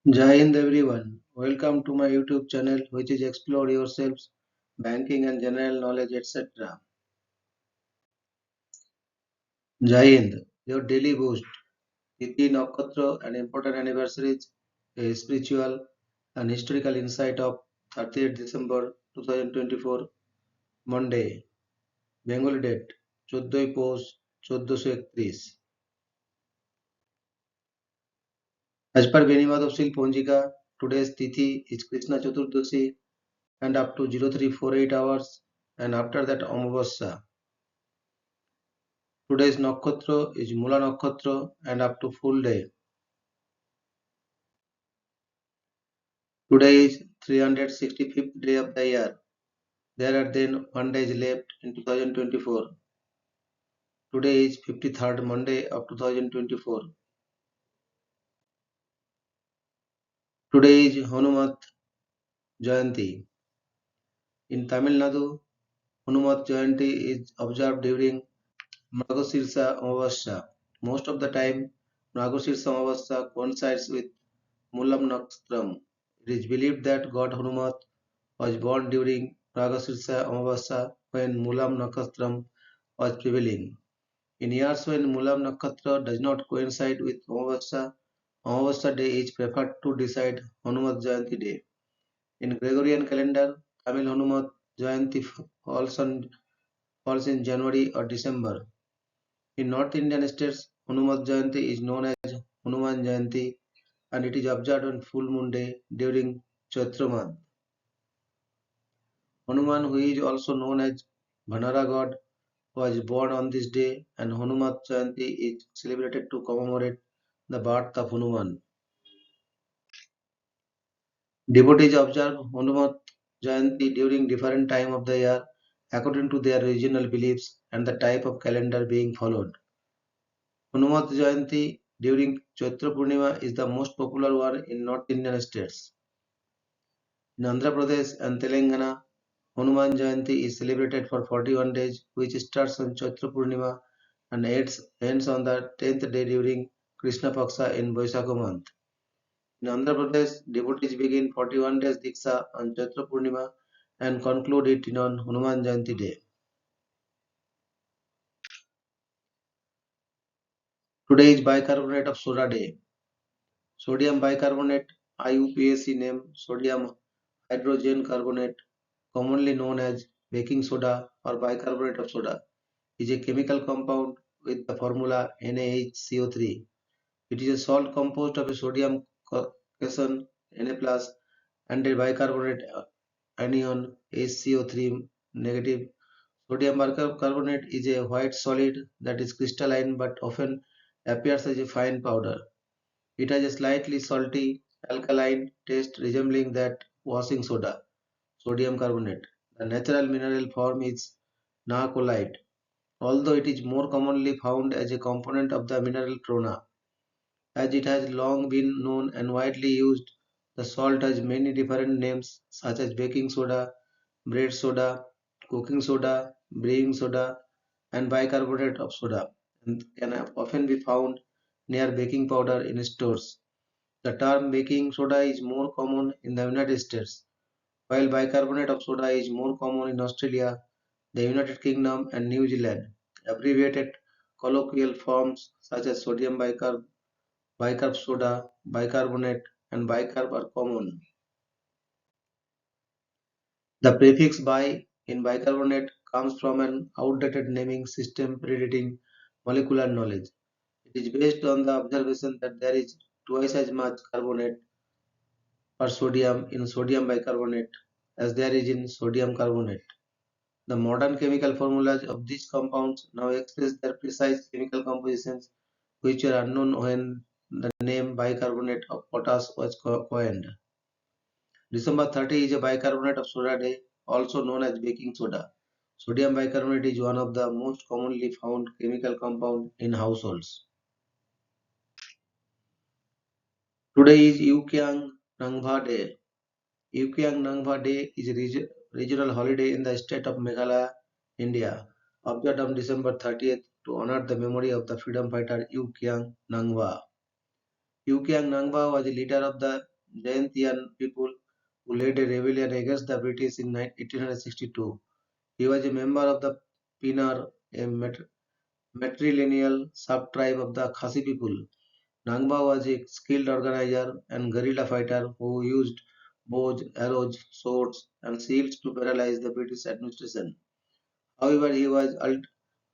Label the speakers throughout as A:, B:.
A: Jai Hind everyone. Welcome to my YouTube channel which is Explore Yourselves, Banking and General Knowledge etc. Jai Hind, your daily boost. Tithi Nakshatra and important anniversaries, a spiritual and historical insight of 30th December 2024, Monday, Bengali date, 14 Pous 1431. As per Benimadopsil Ponjika, today's Tithi is Krishna Chaturdashi and up to 0348 hours and after that Amavasya. Today's nakshatra is Mula Nakshatra and up to full day. Today is 365th day of the year. There are then 1 day left in 2024. Today is 53rd Monday of 2024. Today is Hanumat Jayanti. In Tamil Nadu, Hanumat Jayanti is observed during Mragashirsa Amavasya. Most of the time, Mragashirsa Amavasya coincides with Mulam Nakshatra. It is believed that God Hanumat was born during Mragashirsa Amavasya when Mulam Nakshatra was prevailing. In years when Mulam Nakshatra does not coincide with Amavasya, Amavasya day is preferred to decide Hanumat Jayanti day. In Gregorian calendar, Tamil Hanumat Jayanti falls in January or December. In North Indian states, Hanumat Jayanti is known as Hanuman Jayanti and it is observed on full moon day during Chaitra month. Hanuman, who is also known as Bhanara god, was born on this day, and Hanumat Jayanti is celebrated to commemorate the birth of Hanuman. Devotees observe Hanumat Jayanti during different time of the year according to their regional beliefs and the type of calendar being followed. Hanumat Jayanti during Chaitra Purnima is the most popular one in North Indian states. In Andhra Pradesh and Telangana, Hanuman Jayanti is celebrated for 41 days, which starts on Chaitra Purnima and ends on the 10th day during Krishna Paksha in Vaisakha month. In Andhra Pradesh, devotees begin 41 days Diksha on Chaitra Purnima and conclude it on Hanuman Jayanti day. Today is bicarbonate of soda day. Sodium bicarbonate, IUPAC name sodium hydrogen carbonate, commonly known as baking soda or bicarbonate of soda, is a chemical compound with the formula NaHCO3. It is a salt composed of a sodium cation Na+ and a bicarbonate anion HCO3 negative. Sodium bicarbonate is a white solid that is crystalline but often appears as a fine powder. It has a slightly salty alkaline taste resembling that washing soda, sodium carbonate. The natural mineral form is nacolite, although it is more commonly found as a component of the mineral trona. As it has long been known and widely used, the salt has many different names such as baking soda, bread soda, cooking soda, brewing soda, and bicarbonate of soda, and can often be found near baking powder in stores. The term baking soda is more common in the United States, while bicarbonate of soda is more common in Australia, the United Kingdom, and New Zealand. Abbreviated colloquial forms such as sodium bicarb, bicarb soda, bicarbonate, and bicarb are common. The prefix bi in bicarbonate comes from an outdated naming system predating molecular knowledge. It is based on the observation that there is twice as much carbonate per sodium in sodium bicarbonate as there is in sodium carbonate. The modern chemical formulas of these compounds now express their precise chemical compositions, which were unknown when the name bicarbonate of potash was coined. December 30 is a bicarbonate of soda day, also known as baking soda. Sodium bicarbonate is one of the most commonly found chemical compound in households. Today is Yukyang Nangba Day. Yukyang Nangba Day is a regional holiday in the state of Meghalaya, India, observed on December 30th to honor the memory of the freedom fighter Yukyang Nangba. Yukyang Nangba was a leader of the Jaintian people who led a rebellion against the British in 1862. He was a member of the Pinar, a matrilineal sub-tribe of the Khasi people. Nangba was a skilled organizer and guerrilla fighter who used bows, arrows, swords, and shields to paralyze the British administration. However, he was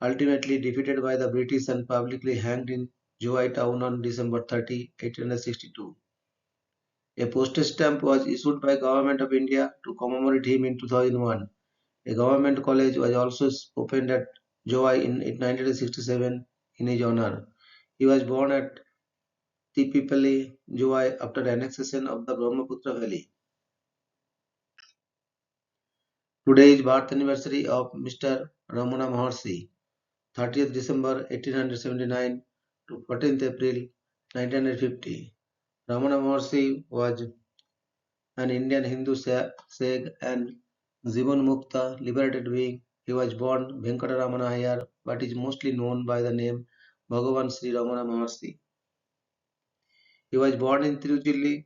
A: ultimately defeated by the British and publicly hanged in Juwai town on December 30, 1862. A postage stamp was issued by Government of India to commemorate him in 2001. A government college was also opened at Juwai in 1967 in his honor. He was born at Tipipalli, Juwai after the annexation of the Brahmaputra Valley. Today is birth anniversary of Mr. Ramana Maharshi, 30th December 1879 to 14th April 1950. Ramana Maharshi was an Indian Hindu sage and Jivan liberated being. He was born Venkataramana Iyer but is mostly known by the name Bhagavan Sri Ramana Maharshi. He was born in Tiruchilli,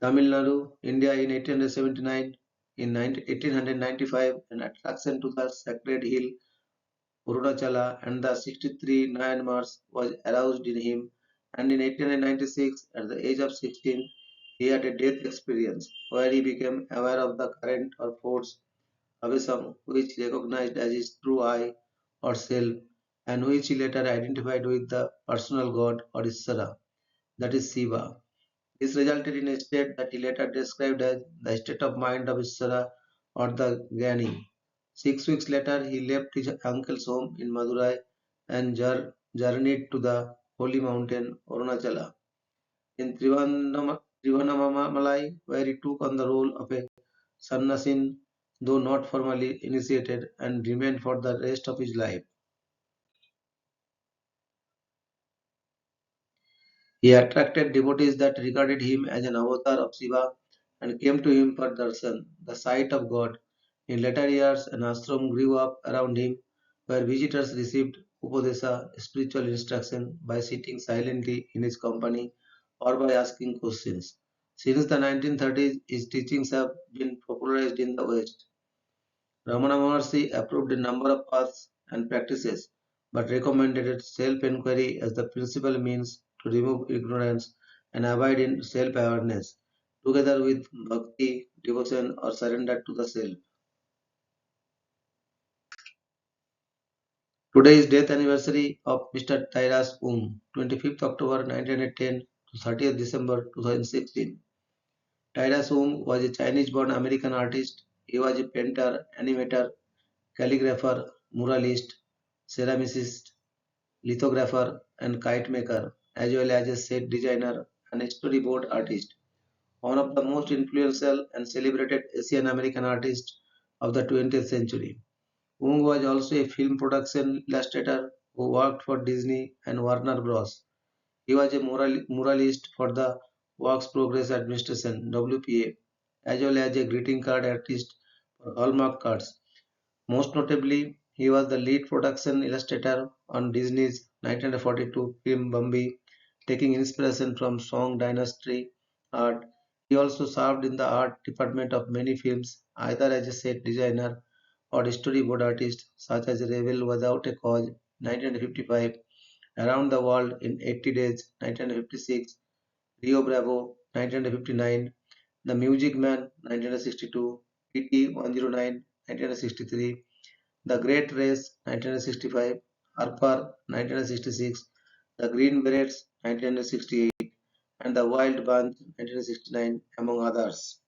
A: Tamil Nadu, India in 1879. In 1895, an attraction to the sacred hill Arunachala and the 63 Myanmars was aroused in him, and in 1896, at the age of 16, he had a death experience where he became aware of the current or force Abhisam, which he recognized as his true I or self, and which he later identified with the personal god or Isara, that is Shiva. This resulted in a state that he later described as the state of mind of Isara or the Gyani. 6 weeks later, he left his uncle's home in Madurai and journeyed to the holy mountain Arunachala in Trivandrum, where he took on the role of a sannyasin, though not formally initiated, and remained for the rest of his life. He attracted devotees that regarded him as an avatar of Shiva and came to him for darshan, the sight of God. In later years, an ashram grew up around him where visitors received upadesa, spiritual instruction, by sitting silently in his company or by asking questions. Since the 1930s, his teachings have been popularized in the West. Ramana Maharshi approved a number of paths and practices, but recommended self-inquiry as the principal means to remove ignorance and abide in self-awareness, together with bhakti, devotion, or surrender to the self. Today is death anniversary of Mr. Tyrus Um, 25th October 1910 to 30th December 2016. Tyrus Um was a Chinese-born American artist. He was a painter, animator, calligrapher, muralist, ceramicist, lithographer, and kite maker, as well as a set designer and a storyboard artist. One of the most influential and celebrated Asian American artists of the 20th century. Wong was also a film production illustrator who worked for Disney and Warner Bros. He was a muralist for the Works Progress Administration (WPA), as well as a greeting card artist for Hallmark cards. Most notably, he was the lead production illustrator on Disney's 1942 film Bambi, taking inspiration from Song Dynasty art. He also served in the art department of many films, either as a set designer or storyboard artist, such as Rebel Without a Cause 1955, Around the World in 80 Days 1956, Rio Bravo 1959, The Music Man 1962, PT 109 1963, The Great Race 1965, Harper 1966, The Green Berets 1968, and The Wild Bunch 1969, among others.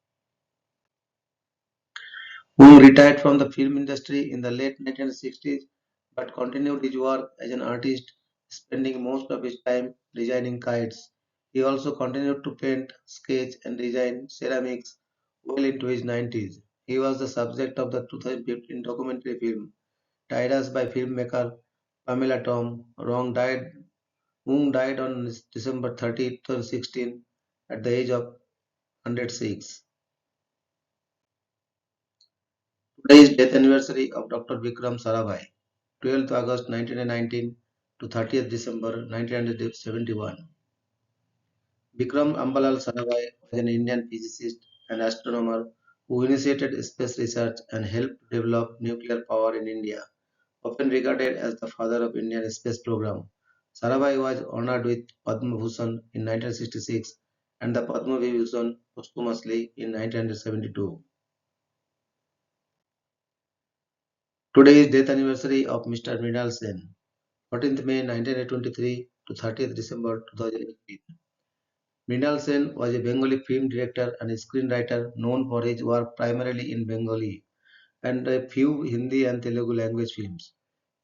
A: Who retired from the film industry in the late 1960s but continued his work as an artist, spending most of his time designing kites. He also continued to paint, sketch, and design ceramics well into his 90s. He was the subject of the 2015 documentary film Titus by filmmaker Pamela Tom. Wong died on December 30, 2016 at the age of 106. Today is death anniversary of Dr. Vikram Sarabhai, 12th August 1919 to 30th December 1971. Vikram Ambalal Sarabhai was an Indian physicist and astronomer who initiated space research and helped develop nuclear power in India, often regarded as the father of Indian space program. Sarabhai was honored with Padma Bhushan in 1966 and the Padma Vibhushan posthumously in 1972. Today is death anniversary of Mr. Mrinal Sen, 14th May 1923 to 30th December 2018. Mrinal Sen was a Bengali film director and screenwriter known for his work primarily in Bengali and a few Hindi and Telugu language films.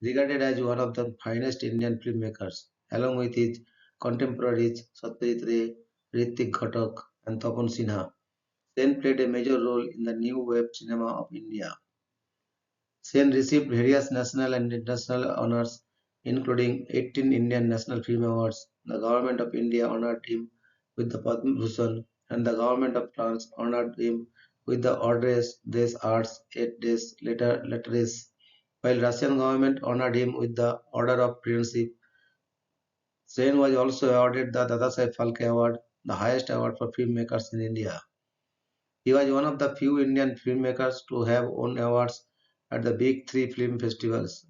A: Regarded as one of the finest Indian filmmakers, along with his contemporaries Satyajit Ray, Ritik Ghatak, and Tapan Sinha, Sen played a major role in the new wave cinema of India. Sen received various national and international honors, including 18 Indian National Film Awards. The Government of India honored him with the Padma Bhushan, and the Government of France honored him with the Ordre des Arts et des Lettres, while Russian government honored him with the Order of Friendship. Sen was also awarded the Dadasaheb Phalke Award, the highest award for filmmakers in India. He was one of the few Indian filmmakers to have won awards at the big three film festivals,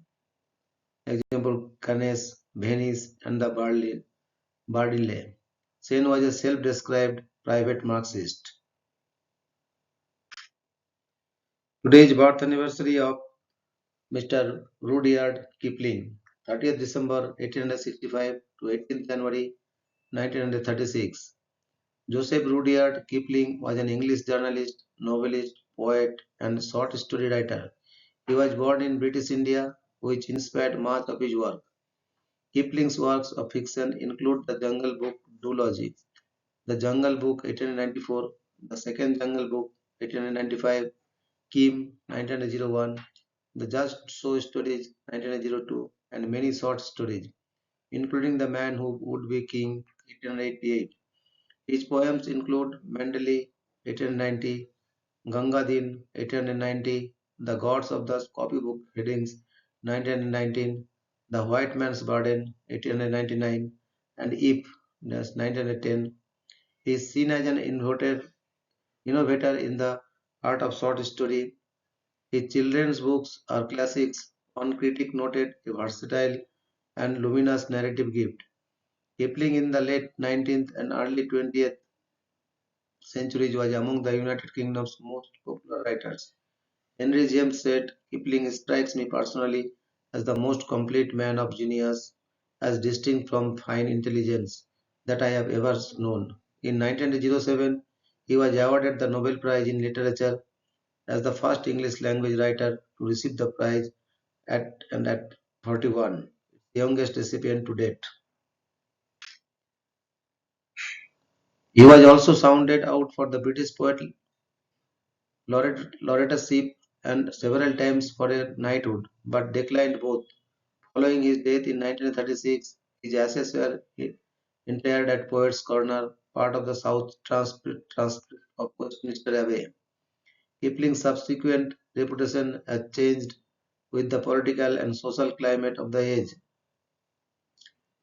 A: example Cannes, Venice, and the Berlin. Sen was a self-described private Marxist. Today is birth anniversary of Mr. Rudyard Kipling, 30th December 1865 to 18th January 1936. Joseph Rudyard Kipling was an English journalist, novelist, poet, and short story writer. He was born in British India, which inspired much of his work. Kipling's works of fiction include The Jungle Book duology, The Jungle Book 1894, The Second Jungle Book 1895, Kim 1901, The Just So Stories 1902, and many short stories, including The Man Who Would Be King 1888. His poems include Mendele 1890, Gangadin 1890, The Gods of the Copybook Headings 1919, The White Man's Burden 1899, and If 1910. He is seen as an innovator in the art of short story. His children's books are classics. One critic noted a versatile and luminous narrative gift. Kipling in the late 19th and early 20th centuries was among the United Kingdom's most popular writers. Henry James said, Kipling strikes me personally as the most complete man of genius, as distinct from fine intelligence, that I have ever known. In 1907, he was awarded the Nobel Prize in Literature as the first English language writer to receive the prize at 41, youngest recipient to date. He was also sounded out for the British Poet Laureateship and several times for a knighthood, but declined both. Following his death in 1936, his ashes were interred at Poets' Corner, part of the South Transcript of Westminster Abbey. Kipling's subsequent reputation has changed with the political and social climate of the age.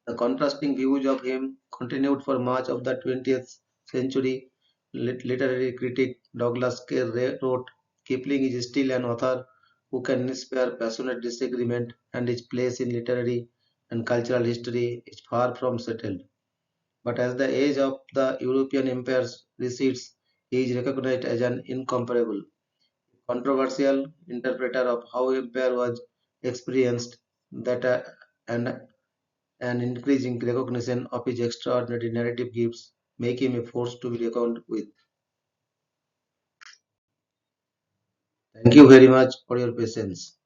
A: The contrasting views of him continued for much of the 20th century. Literary critic Douglas Kerr wrote, Kipling is still an author who can inspire passionate disagreement, and his place in literary and cultural history is far from settled. But as the age of the European empires recedes, he is recognized as an incomparable, controversial interpreter of how empire was experienced, that and an increasing recognition of his extraordinary narrative gifts make him a force to be reckoned with. Thank you very much for your patience.